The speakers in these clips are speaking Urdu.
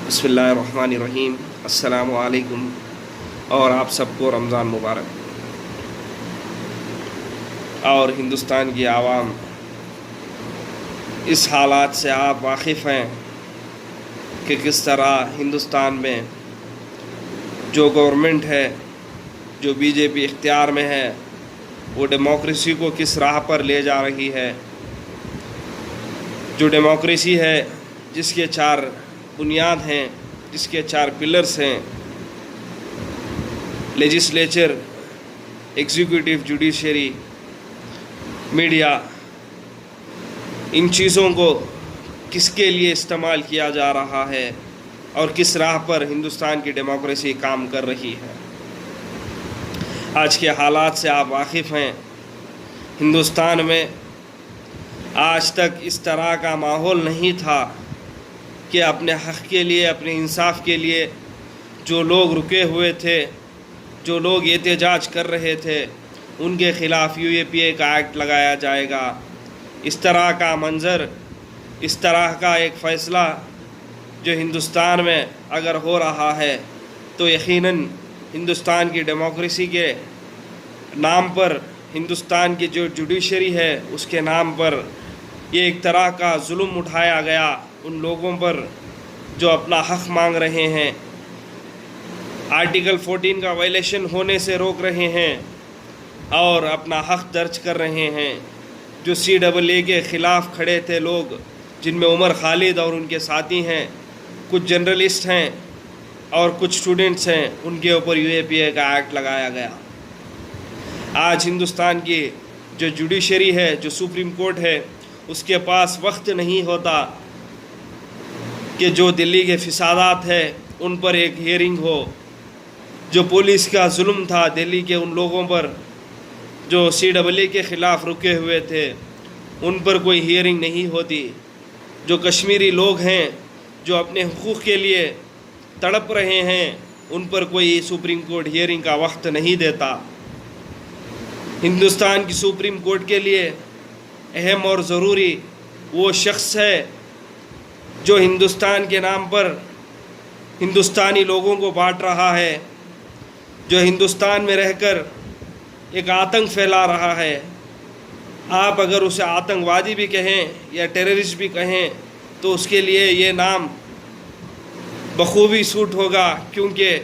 بسم اللہ الرحمن الرحیم۔ السلام علیکم اور آپ سب کو رمضان مبارک۔ اور ہندوستان کی عوام اس حالات سے آپ واقف ہیں کہ کس طرح ہندوستان میں جو گورنمنٹ ہے، جو بی جے پی اختیار میں ہے، وہ ڈیموکریسی کو کس راہ پر لے جا رہی ہے۔ جو ڈیموکریسی ہے جس کے چار بنیاد ہیں، جس کے چار پلرز ہیں، لیجسلیچر، ایگزیکیوٹیو، جوڈیشری، میڈیا، ان چیزوں کو کس کے لیے استعمال کیا جا رہا ہے اور کس راہ پر ہندوستان کی ڈیموکریسی کام کر رہی ہے۔ آج کے حالات سے آپ واقف ہیں۔ ہندوستان میں آج تک اس طرح کا ماحول نہیں تھا کہ اپنے حق کے لیے، اپنے انصاف کے لیے جو لوگ رکے ہوئے تھے، جو لوگ احتجاج کر رہے تھے، ان کے خلاف UAPA کا ایکٹ لگایا جائے گا۔ اس طرح کا منظر، اس طرح کا ایک فیصلہ جو ہندوستان میں اگر ہو رہا ہے تو یقیناً ہندوستان کی ڈیموکریسی کے نام پر، ہندوستان کی جو جوڈیشری ہے اس کے نام پر یہ ایک طرح کا ظلم اٹھایا گیا ان لوگوں پر جو اپنا حق مانگ رہے ہیں، آرٹیکل 14 کا وائلیشن ہونے سے روک رہے ہیں اور اپنا حق درج کر رہے ہیں۔ جو CAA کے خلاف کھڑے تھے لوگ، جن میں عمر خالد اور ان کے ساتھی ہیں، کچھ جرنلسٹ ہیں اور کچھ اسٹوڈنٹس ہیں، ان کے اوپر UAPA کا ایکٹ لگایا گیا۔ آج ہندوستان کی جو جوڈیشری ہے، جو سپریم کورٹ ہے، اس کے پاس وقت نہیں ہوتا کہ جو دلی کے فسادات ہیں ان پر ایک ہیئرنگ ہو۔ جو پولیس کا ظلم تھا دلی کے ان لوگوں پر جو CAA کے خلاف رکے ہوئے تھے، ان پر کوئی ہیئرنگ نہیں ہوتی۔ جو کشمیری لوگ ہیں جو اپنے حقوق کے لیے تڑپ رہے ہیں، ان پر کوئی سپریم کورٹ ہیئرنگ کا وقت نہیں دیتا۔ ہندوستان کی سپریم کورٹ کے لیے اہم اور ضروری وہ شخص ہے جو ہندوستان کے نام پر ہندوستانی لوگوں کو بانٹ رہا ہے، جو ہندوستان میں رہ کر ایک آتنک پھیلا رہا ہے۔ آپ اگر اسے آتنکوادی بھی کہیں یا ٹیررسٹ بھی کہیں تو اس کے لیے یہ نام بخوبی سوٹ ہوگا، کیونکہ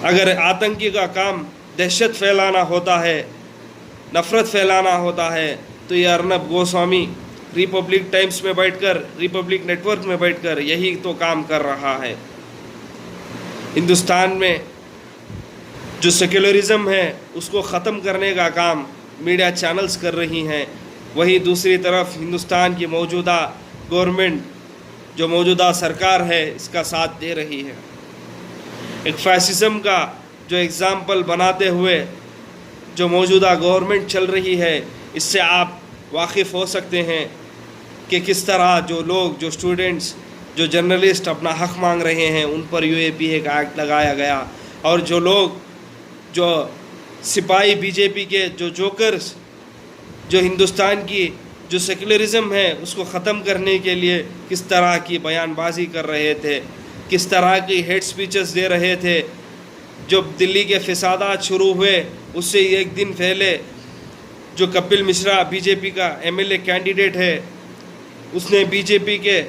اگر آتنکی کا کام دہشت پھیلانا ہوتا ہے، نفرت پھیلانا ہوتا ہے، تو یہ ارنب گوسوامی ریپبلک ٹائمز میں بیٹھ کر، ریپبلک نیٹ ورک میں بیٹھ کر یہی تو کام کر رہا ہے۔ ہندوستان میں جو سیکولرزم ہے اس کو ختم کرنے کا کام میڈیا چینلز کر رہی ہیں، وہی دوسری طرف ہندوستان کی موجودہ گورنمنٹ، جو موجودہ سرکار ہے، اس کا ساتھ دے رہی ہے۔ ایک فیسزم کا جو ایگزامپل بناتے ہوئے جو موجودہ گورنمنٹ چل رہی ہے، اس سے آپ واقف ہو سکتے ہیں کہ کس طرح جو لوگ، جو اسٹوڈنٹس، جو جرنلسٹ اپنا حق مانگ رہے ہیں، ان پر UAPA کا ایکٹ لگایا گیا، اور جو لوگ، جو سپاہی BJP کے جو جوکرز، جو ہندوستان کی جو سیکولرزم ہے اس کو ختم کرنے کے لیے کس طرح کی بیان بازی کر رہے تھے، کس طرح کی ہیٹ سپیچز دے رہے تھے۔ جب دلی کے فسادات شروع ہوئے اس سے ایک دن پہلے جو کپل مشرا BJP کا MLA کینڈیڈیٹ ہے، اس نے BJP کے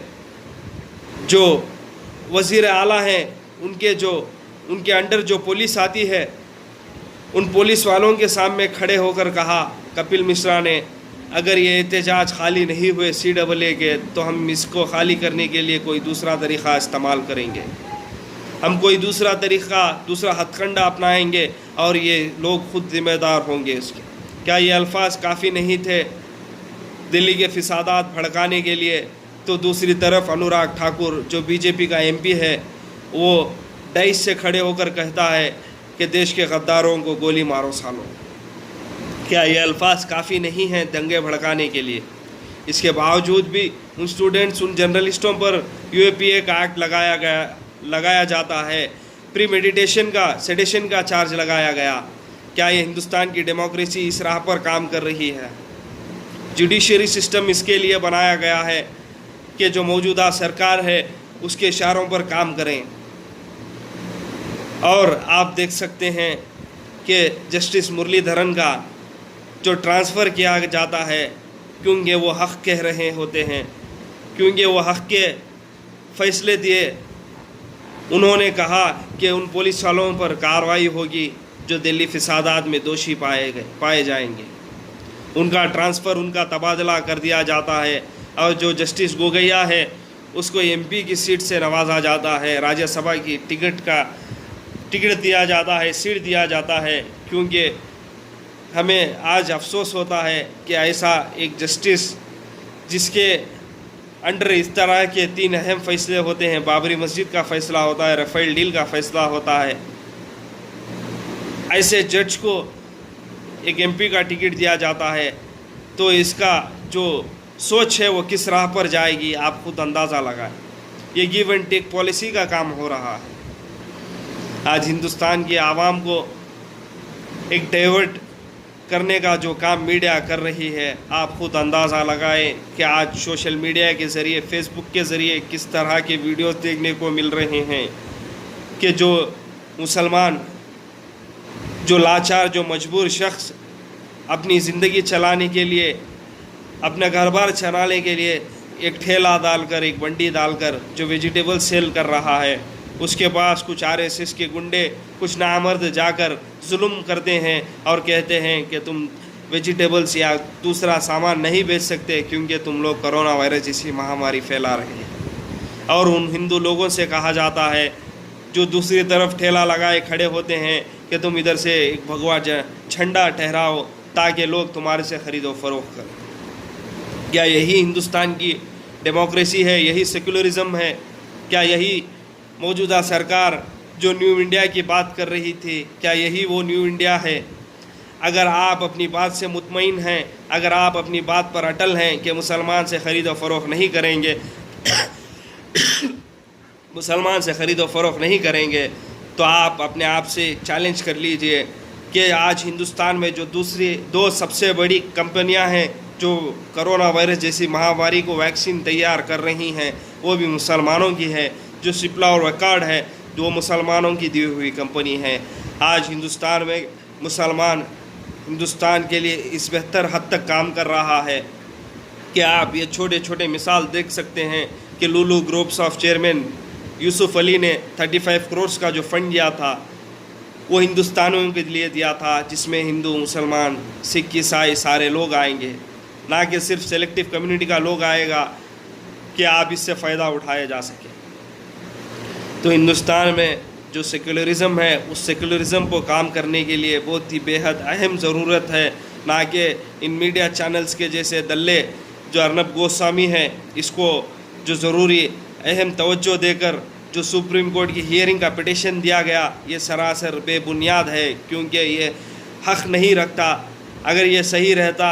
جو وزیر اعلیٰ ہیں، ان کے انڈر جو پولیس آتی ہے، ان پولیس والوں کے سامنے کھڑے ہو کر کہا کپل مشرا نے، اگر یہ احتجاج خالی نہیں ہوئے CAA کے تو ہم اس کو خالی کرنے کے لیے کوئی دوسرا طریقہ استعمال کریں گے، ہم کوئی دوسرا طریقہ، دوسرا ہتھ کنڈا اپنائیں گے اور یہ لوگ خود ذمہ دار ہوں گے اس کے۔ کیا یہ الفاظ کافی نہیں تھے دلی کے فسادات بھڑکانے کے لیے؟ تو دوسری طرف انوراگ ٹھاکر جو BJP کا MP ہے، وہ ڈائس سے کھڑے ہو کر کہتا ہے کہ دیش کے غداروں کو گولی مارو سالو۔ کیا یہ الفاظ کافی نہیں ہیں دنگے بھڑکانے کے لیے؟ اس کے باوجود بھی ان اسٹوڈنٹس، ان جرنلسٹوں پر UAPA کا ایکٹ لگایا جاتا ہے، پری میڈیٹیشن کا، سیڈیشن کا چارج لگایا گیا۔ کیا یہ ہندوستان کی ڈیموکریسی اس راہ پر کام کر رہی ہے؟ جوڈیشری سسٹم اس کے لیے بنایا گیا ہے کہ جو موجودہ سرکار ہے اس کے اشاروں پر کام کریں. اور آپ دیکھ سکتے ہیں کہ جسٹس مرلی دھرن کا جو ٹرانسفر کیا جاتا ہے کیونکہ وہ حق کہہ رہے ہوتے ہیں, کیونکہ وہ حق کے فیصلے دیے. انہوں نے کہا کہ ان پولیس والوں پر کارروائی ہوگی جو دلی فسادات میں دوشی پائے جائیں گے. ان کا ٹرانسفر, ان کا تبادلہ کر دیا جاتا ہے. اور جو جسٹس گوگیا ہے اس کو ایم پی کی سیٹ سے نوازا جاتا ہے, راجیہ سبھا کی ٹکٹ دیا جاتا ہے, سیٹ دیا جاتا ہے. کیونکہ ہمیں آج افسوس ہوتا ہے کہ ایسا ایک جسٹس جس کے انڈر اس طرح کے 3 اہم فیصلے ہوتے ہیں, بابری مسجد کا فیصلہ ہوتا ہے, رفیل ڈیل کا فیصلہ ہوتا ہے, ایسے جج کو ایک ایم پی کا ٹکٹ دیا جاتا ہے, تو اس کا جو سوچ ہے وہ کس راہ پر جائے گی آپ خود اندازہ لگائیں. یہ گیو اینڈ ٹیک پالیسی کا کام ہو رہا ہے. آج ہندوستان کی عوام کو ایک ڈائیورٹ کرنے کا جو کام میڈیا کر رہی ہے, آپ خود اندازہ لگائیں کہ آج سوشل میڈیا کے ذریعے, فیس بک کے ذریعے کس طرح کے ویڈیوز دیکھنے کو مل رہے ہیں کہ جو مسلمان, جو لاچار, جو مجبور شخص اپنی زندگی چلانے کے لیے, اپنا گھر بار چلانے کے لیے ایک ٹھیلا ڈال کر, ایک منڈی ڈال کر جو ویجیٹیبل سیل کر رہا ہے, اس کے پاس کچھ RSS کے گنڈے, کچھ نامرد جا کر ظلم کرتے ہیں اور کہتے ہیں کہ تم ویجیٹیبلس یا دوسرا سامان نہیں بیچ سکتے کیونکہ تم لوگ کرونا وائرس جیسی مہاماری پھیلا رہے ہیں. اور ان ہندو لوگوں سے کہا جاتا ہے جو دوسری طرف ٹھیلا لگائے کھڑے ہوتے ہیں کہ تم ادھر سے ایک بھگوا جھنڈا ٹھہراؤ تاکہ لوگ تمہارے سے خرید و فروخت کریں. کیا یہی ہندوستان کی ڈیموکریسی ہے؟ یہی سیکولرزم ہے؟ کیا یہی موجودہ سرکار جو نیو انڈیا کی بات کر رہی تھی, کیا یہی وہ نیو انڈیا ہے؟ اگر آپ اپنی بات سے مطمئن ہیں, اگر آپ اپنی بات پر اٹل ہیں کہ مسلمان سے خرید و فروخت نہیں کریں گے مسلمان سے خرید و فروخت نہیں کریں گے, تو آپ اپنے آپ سے چیلنج کر لیجئے کہ آج ہندوستان میں جو دوسری 2 سب سے بڑی کمپنیاں ہیں جو کرونا وائرس جیسی مہاماری کو ویکسین تیار کر رہی ہیں وہ بھی مسلمانوں کی ہے. جو سپلا اور ویکارڈ ہے وہ مسلمانوں کی دی ہوئی کمپنی ہے. آج ہندوستان میں مسلمان ہندوستان کے لیے اس بہتر حد تک کام کر رہا ہے کہ آپ یہ چھوٹے چھوٹے مثال دیکھ سکتے ہیں کہ لولو گروپس آف چیئرمین یوسف علی نے 35 کروڑ کا جو فنڈ دیا تھا وہ ہندوستانیوں کے لیے دیا تھا, جس میں ہندو, مسلمان, سکھ, عیسائی سارے لوگ آئیں گے, نہ کہ صرف سلیکٹیو کمیونٹی کا لوگ آئے گا کہ آپ اس سے فائدہ اٹھایا جا سکے. تو ہندوستان میں جو سیکولرزم ہے اس سیکولرزم کو کام کرنے کے لیے بہت ہی بے حد اہم ضرورت ہے, نہ کہ ان میڈیا چینلز کے جیسے دلے جو ارنب گوسوامی ہے اس کو جو ضروری اہم توجہ دے کر جو سپریم کورٹ کی ہیئرنگ کا پٹیشن دیا گیا یہ سراسر بے بنیاد ہے, کیونکہ یہ حق نہیں رکھتا. اگر یہ صحیح رہتا,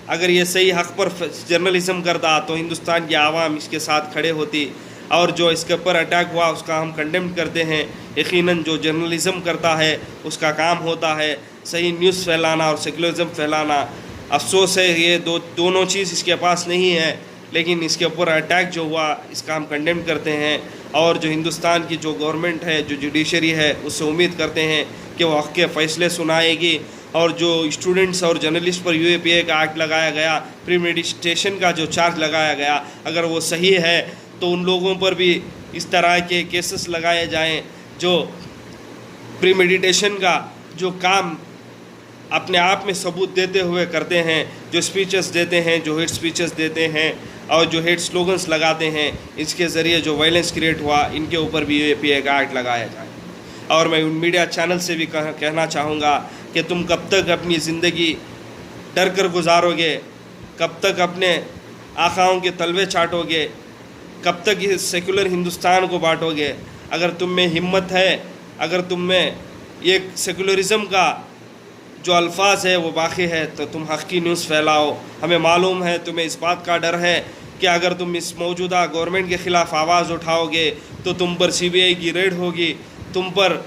اگر یہ صحیح حق پر جرنلزم کرتا تو ہندوستان کی عوام اس کے ساتھ کھڑے ہوتی. اور جو اس کے اوپر اٹیک ہوا اس کا ہم کنڈیم کرتے ہیں. یقیناً جو جرنلزم کرتا ہے اس کا کام ہوتا ہے صحیح نیوز پھیلانا اور سیکولرزم پھیلانا. افسوس ہے یہ دونوں چیز اس کے پاس نہیں ہے, لیکن اس کے اوپر اٹیک جو ہوا اس کا ہم کنڈیم کرتے ہیں. اور جو ہندوستان کی جو گورنمنٹ ہے, جو جوڈیشری ہے, اس سے امید کرتے ہیں کہ وہ حق کے فیصلے سنائے گی. اور جو اسٹوڈنٹس اور جرنلسٹ پر UAPA کا ایکٹ لگایا گیا, پری میڈیٹیشن کا جو چارج لگایا گیا, اگر وہ صحیح ہے تو ان لوگوں پر بھی اس طرح کے کیسز لگائے جائیں جو پری میڈیٹیشن کا جو کام اپنے آپ میں ثبوت دیتے ہوئے کرتے ہیں, جو اسپیچز دیتے ہیں, جو ہیٹ اسپیچز دیتے ہیں اور جو ہیٹ سلوگنس لگاتے ہیں, اس کے ذریعے جو وائلنس کریٹ ہوا ان کے اوپر بھی UAPA کا ایکٹ لگایا جائے. اور میں ان میڈیا چینل سے بھی کہنا چاہوں گا کہ تم کب تک اپنی زندگی ڈر کر گزارو گے, کب تک اپنے آقاؤں کے تلوے چاٹو گے, کب تک اس سیکولر ہندوستان کو بانٹو گے. اگر تم میں ہمت ہے, اگر تم میں یہ سیکولرزم کا جو الفاظ ہے وہ باقی ہے تو تم حق کی نیوز پھیلاؤ. ہمیں معلوم ہے تمہیں اس بات کا ڈر ہے کہ اگر تم اس موجودہ گورنمنٹ کے خلاف آواز اٹھاؤ گے تو تم پر CBI کی ریڈ ہوگی, تم پر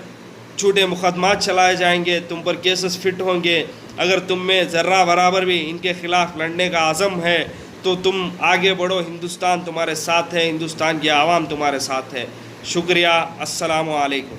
جھوٹے مقدمات چلائے جائیں گے, تم پر کیسز فٹ ہوں گے. اگر تم میں ذرہ برابر بھی ان کے خلاف لڑنے کا عزم ہے تو تم آگے بڑھو، ہندوستان تمہارے ساتھ ہے، ہندوستان کی عوام تمہارے ساتھ ہے۔ شکریہ، السلام علیکم۔